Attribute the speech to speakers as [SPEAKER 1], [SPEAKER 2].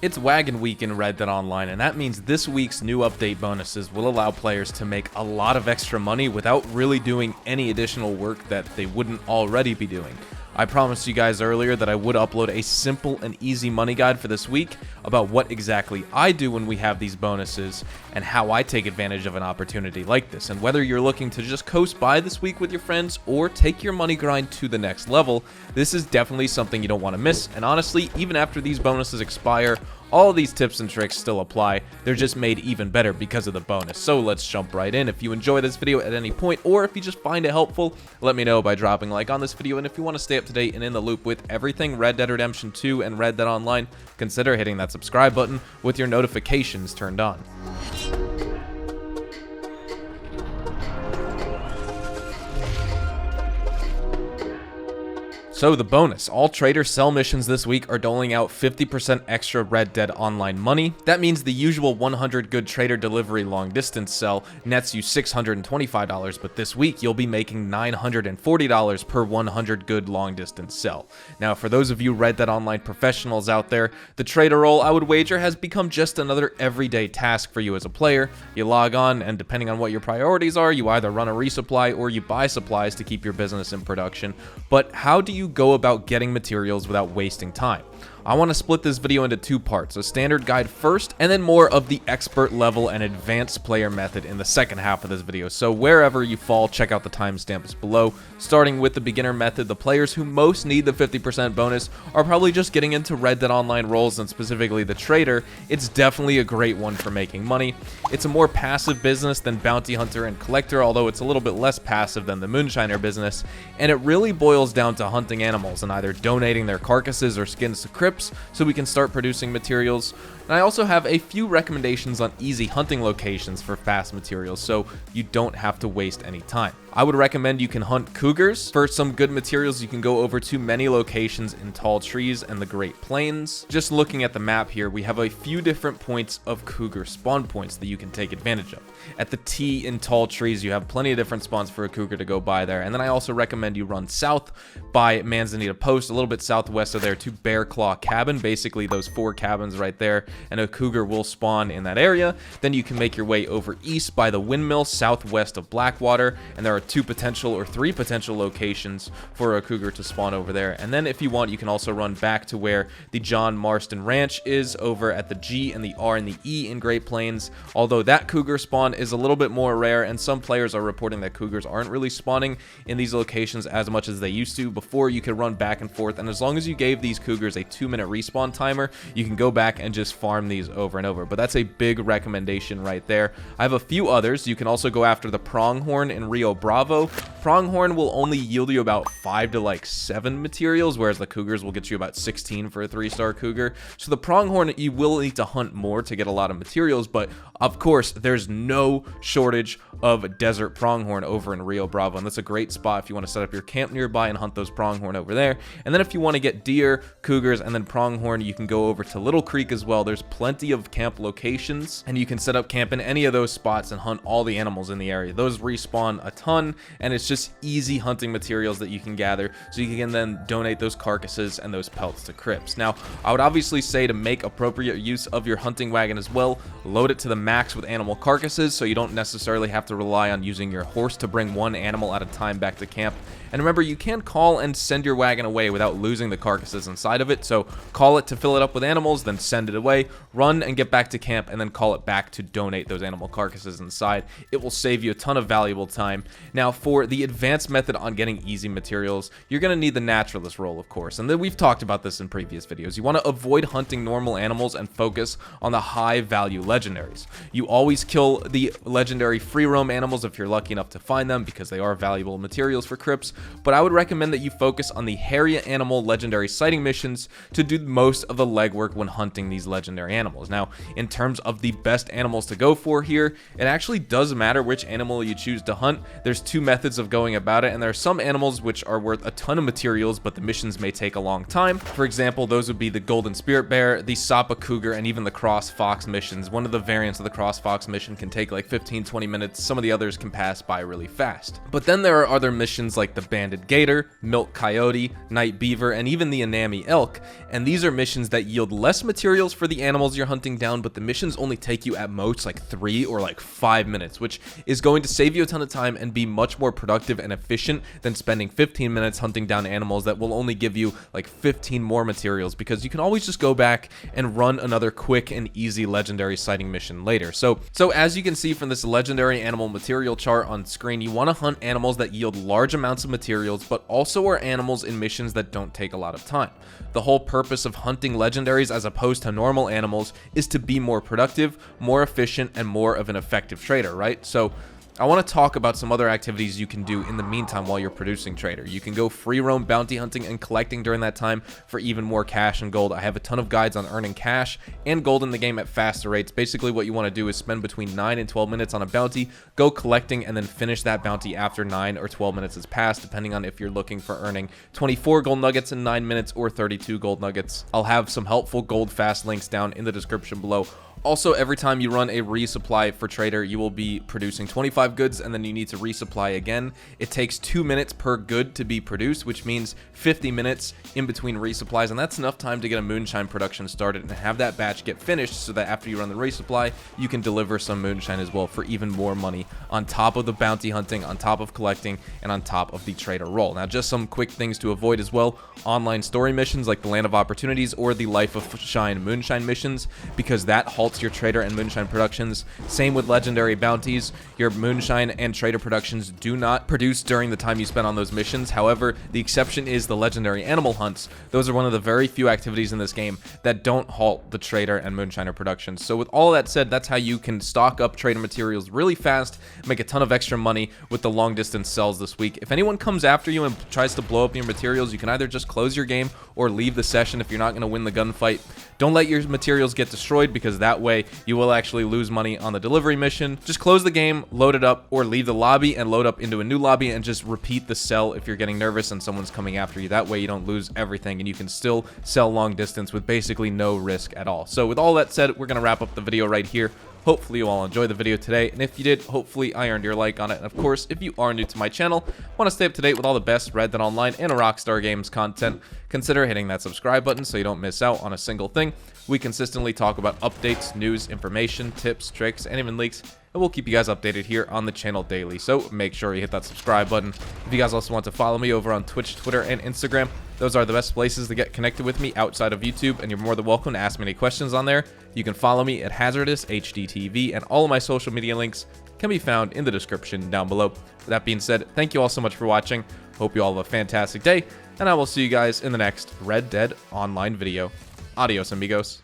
[SPEAKER 1] It's Wagon Week in Red Dead Online, and that means this week's new update bonuses will allow players to make a lot of extra money without really doing any additional work that they wouldn't already be doing. I promised you guys earlier that I would upload a simple and easy money guide for this week about what exactly I do when we have these bonuses and how I take advantage of an opportunity like this. And whether you're looking to just coast by this week with your friends or take your money grind to the next level, this is definitely something you don't want to miss. And honestly, even after these bonuses expire, all of these tips and tricks still apply. They're just made even better because of the bonus. So let's jump right in. If you enjoy this video at any point, or if you just find it helpful, let me know by dropping a like on this video. And if you want to stay up to date and in the loop with everything Red Dead Redemption 2 and Red Dead Online, consider hitting that subscribe button with your notifications turned on. So the bonus, all trader sell missions this week are doling out 50% extra Red Dead Online money. That means the usual 100 good trader delivery long distance sell nets you $625, but this week you'll be making $940 per 100 good long distance sell. Now for those of you Red Dead Online professionals out there, the trader role, I would wager, has become just another everyday task for you as a player. You log on, and depending on what your priorities are, you either run a resupply or you buy supplies to keep your business in production. But how do you go about getting materials without wasting time? I want to split this video into two parts, a standard guide first, and then more of the expert level and advanced player method in the second half of this video. So wherever you fall, check out the timestamps below. Starting with the beginner method, the players who most need the 50% bonus are probably just getting into Red Dead Online roles, and specifically the trader. It's definitely a great one for making money. It's a more passive business than bounty hunter and collector, although it's a little bit less passive than the moonshiner business, and it really boils down to hunting animals and either donating their carcasses or skins to crypts so we can start producing materials. And I also have a few recommendations on easy hunting locations for fast materials so you don't have to waste any time. I would recommend you can hunt cougars. For some good materials, you can go over to many locations in tall trees and the Great Plains. Just looking at the map here, we have a few different points of cougar spawn points that you can take advantage of. At the T in tall trees, you have plenty of different spawns for a cougar to go by there. And then I also recommend you run south by Manzanita Post, a little bit southwest of there, to Bear Claw Cabin, basically those 4 cabins right there, and a cougar will spawn in that area. Then you can make your way over east by the windmill southwest of Blackwater, and there are 2 potential or 3 potential locations for a cougar to spawn over there. And then if you want, you can also run back to where the John Marston Ranch is, over at the G and the R and the E in Great Plains, although that cougar spawn is a little bit more rare, and some players are reporting that cougars aren't really spawning in these locations as much as they used to. Before, you could run back and forth, and as long as you gave these cougars a 2-minute respawn timer, you can go back and just farm these over and over. But that's a big recommendation right there. I have a few others. You can also go after the pronghorn in Rio Bravo. Pronghorn will only yield you about 5 to 7 materials, whereas the cougars will get you about 16 for a 3-star cougar. So the pronghorn, you will need to hunt more to get a lot of materials, but of course there's no shortage of desert pronghorn over in Rio Bravo, and that's a great spot if you want to set up your camp nearby and hunt those pronghorn over there. And then if you want to get deer, cougars, and then pronghorn, you can go over to Little Creek as well. There's plenty of camp locations, and you can set up camp in any of those spots and hunt all the animals in the area. Those respawn a ton, and it's just easy hunting materials that you can gather, so you can then donate those carcasses and those pelts to crypts. Now, I would obviously say to make appropriate use of your hunting wagon as well, load it to the max with animal carcasses so you don't necessarily have to rely on using your horse to bring one animal at a time back to camp. And remember, you can call and send your wagon away without losing the carcasses inside of it. So call it to fill it up with animals, then send it away, run and get back to camp, and then call it back to donate those animal carcasses inside. It will save you a ton of valuable time. Now, for the advanced method on getting easy materials, you're going to need the naturalist role, of course. And then we've talked about this in previous videos. You want to avoid hunting normal animals and focus on the high value legendaries. You always kill the legendary free roam animals if you're lucky enough to find them, because they are valuable materials for crypts. But I would recommend that you focus on the Harrier Animal legendary sighting missions to do most of the legwork when hunting these legendary animals. Now, in terms of the best animals to go for here, it actually does matter which animal you choose to hunt. There's 2 methods of going about it, and there are some animals which are worth a ton of materials, but the missions may take a long time. For example, those would be the Golden Spirit Bear, the Sapa Cougar, and even the Cross Fox missions. One of the variants of the Cross Fox mission can take 15-20 minutes. Some of the others can pass by really fast. But then there are other missions like the banded gator, milk coyote, night beaver, and even the Anami elk, and these are missions that yield less materials for the animals you're hunting down, but the missions only take you at most like 3 or like 5 minutes, which is going to save you a ton of time and be much more productive and efficient than spending 15 minutes hunting down animals that will only give you like 15 more materials, because you can always just go back and run another quick and easy legendary sighting mission later. So as you can see from this legendary animal material chart on screen, you want to hunt animals that yield large amounts of materials, but also are animals in missions that don't take a lot of time. The whole purpose of hunting legendaries as opposed to normal animals is to be more productive, more efficient, and more of an effective trader, right? So I want to talk about some other activities you can do in the meantime while you're producing trader. You can go free roam bounty hunting and collecting during that time for even more cash and gold. I have a ton of guides on earning cash and gold in the game at faster rates. Basically what you want to do is spend between 9 and 12 minutes on a bounty, go collecting, and then finish that bounty after 9 or 12 minutes has passed, depending on if you're looking for earning 24 gold nuggets in 9 minutes or 32 gold nuggets. I'll have some helpful gold fast links down in the description below. Also, every time you run a resupply for trader, you will be producing 25 goods, and then you need to resupply again. It takes 2 minutes per good to be produced, which means 50 minutes in between resupplies, and that's enough time to get a moonshine production started and have that batch get finished so that after you run the resupply, you can deliver some moonshine as well for even more money on top of the bounty hunting, on top of collecting, and on top of the trader role. Now, just some quick things to avoid as well: online story missions like the Land of Opportunities or the Life of Shine moonshine missions, because that halts your trader and moonshine productions. Same with legendary bounties. Your moonshine and trader productions do not produce during the time you spend on those missions. However, the exception is the legendary animal hunts. Those are one of the very few activities in this game that don't halt the trader and moonshiner productions. So with all that said, that's how you can stock up trader materials really fast, make a ton of extra money with the long distance sells this week. If anyone comes after you and tries to blow up your materials, you can either just close your game or leave the session if you're not going to win the gunfight. Don't let your materials get destroyed, because that way you will actually lose money on the delivery mission. Just close the game, load it up, or leave the lobby and load up into a new lobby and just repeat the sell if you're getting nervous and someone's coming after you. That way you don't lose everything and you can still sell long distance with basically no risk at all. So with all that said, we're going to wrap up the video right here. Hopefully you all enjoyed the video today, and if you did, hopefully I earned your like on it. And of course, if you are new to my channel, want to stay up to date with all the best Red Dead Online and Rockstar Games content, consider hitting that subscribe button so you don't miss out on a single thing. We consistently talk about updates, news, information, tips, tricks, and even leaks, and we'll keep you guys updated here on the channel daily, so make sure you hit that subscribe button. If you guys also want to follow me over on Twitch, Twitter, and Instagram, those are the best places to get connected with me outside of YouTube, and you're more than welcome to ask me any questions on there. You can follow me at HazardousHDTV, and all of my social media links can be found in the description down below. With that being said, thank you all so much for watching. Hope you all have a fantastic day, and I will see you guys in the next Red Dead Online video. Adios, amigos.